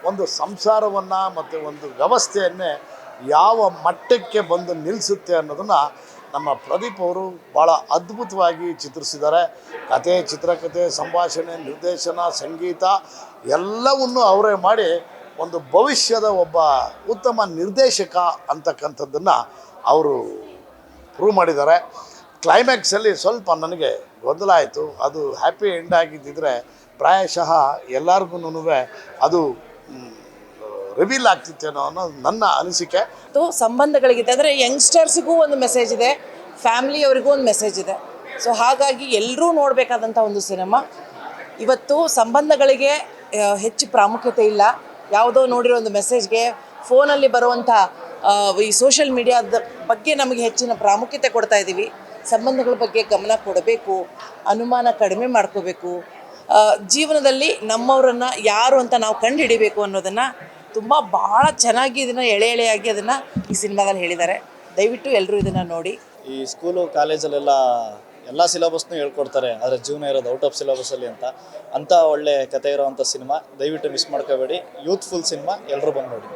ಒಂದು ಸಂಸಾರವನ್ನು ಮತ್ತು ಒಂದು ವ್ಯವಸ್ಥೆಯನ್ನೇ ಯಾವ ಮಟ್ಟಕ್ಕೆ ಬಂದು ನಿಲ್ಲಿಸುತ್ತೆ ಅನ್ನೋದನ್ನು ನಮ್ಮ ಪ್ರದೀಪ್ ಅವರು ಭಾಳ ಅದ್ಭುತವಾಗಿ ಚಿತ್ರಿಸಿದ್ದಾರೆ. ಕತೆ, ಚಿತ್ರಕಥೆ, ಸಂಭಾಷಣೆ, ನಿರ್ದೇಶನ, ಸಂಗೀತ ಎಲ್ಲವನ್ನು ಅವರೇ ಮಾಡಿ ಒಂದು ಭವಿಷ್ಯದ ಒಬ್ಬ ಉತ್ತಮ ನಿರ್ದೇಶಕ ಅಂತಕ್ಕಂಥದ್ದನ್ನು ಅವರು ಪ್ರೂವ್ ಮಾಡಿದ್ದಾರೆ. ಕ್ಲೈಮ್ಯಾಕ್ಸಲ್ಲಿ ಸ್ವಲ್ಪ ನನಗೆ ಗೊಂದಲ ಆಯಿತು. ಅದು ಹ್ಯಾಪಿ ಎಂಡ್ ಆಗಿದ್ದಿದ್ರೆ ಪ್ರಾಯಶಃ ಎಲ್ಲರಿಗೂ ಅದು ರಿವೀಲ್ ಆಗ್ತಿತ್ತೇನೋ ಅನ್ನೋದು ನನ್ನ ಅನಿಸಿಕೆ. ಸಂಬಂಧಗಳಿಗಿದೆ ಅಂದರೆ ಯಂಗ್ಸ್ಟರ್ಸ್ಗೂ ಒಂದು ಮೆಸೇಜ್ ಇದೆ, ಫ್ಯಾಮಿಲಿಯವರಿಗೂ ಒಂದು ಮೆಸೇಜ್ ಇದೆ. ಸೊ ಹಾಗಾಗಿ ಎಲ್ಲರೂ ನೋಡಬೇಕಾದಂಥ ಒಂದು ಸಿನಿಮಾ. ಇವತ್ತು ಸಂಬಂಧಗಳಿಗೆ ಹೆಚ್ಚು ಪ್ರಾಮುಖ್ಯತೆ ಇಲ್ಲ. ಯಾವುದೋ ನೋಡಿರೋ ಒಂದು ಮೆಸೇಜ್ಗೆ ಫೋನಲ್ಲಿ ಬರುವಂಥ ಈ ಸೋಷಿಯಲ್ ಮೀಡಿಯಾದ ಬಗ್ಗೆ ನಮಗೆ ಹೆಚ್ಚಿನ ಪ್ರಾಮುಖ್ಯತೆ ಕೊಡ್ತಾ ಇದ್ದೀವಿ. ಸಂಬಂಧಗಳ ಬಗ್ಗೆ ಗಮನ ಕೊಡಬೇಕು, ಅನುಮಾನ ಕಡಿಮೆ ಮಾಡ್ಕೋಬೇಕು, ಜೀವನದಲ್ಲಿ ನಮ್ಮವರನ್ನು ಯಾರು ಅಂತ ನಾವು ಕಂಡು ಹಿಡಿಬೇಕು ಅನ್ನೋದನ್ನು ತುಂಬ ಭಾಳ ಚೆನ್ನಾಗಿ ಇದನ್ನು ಎಳೆಯಾಗಿ ಅದನ್ನು ಈ ಸಿನಿಮಾದಲ್ಲಿ ಹೇಳಿದ್ದಾರೆ. ದಯವಿಟ್ಟು ಎಲ್ಲರೂ ಇದನ್ನು ನೋಡಿ. ಈ ಸ್ಕೂಲು ಕಾಲೇಜಲ್ಲೆಲ್ಲ ಎಲ್ಲ ಸಿಲೆಬಸ್ನೂ ಹೇಳ್ಕೊಡ್ತಾರೆ, ಆದರೆ ಜೀವನ ಇರೋದು ಔಟ್ ಆಫ್ ಸಿಲೆಬಸ್ಸಲ್ಲಿ ಅಂತ ಒಳ್ಳೆ ಕತೆ ಇರೋವಂಥ ಸಿನಿಮಾ. ದಯವಿಟ್ಟು ಮಿಸ್ ಮಾಡ್ಕೋಬೇಡಿ. ಯೂತ್ಫುಲ್ ಸಿನಿಮಾ, ಎಲ್ಲರೂ ಬಂದು ನೋಡಿ.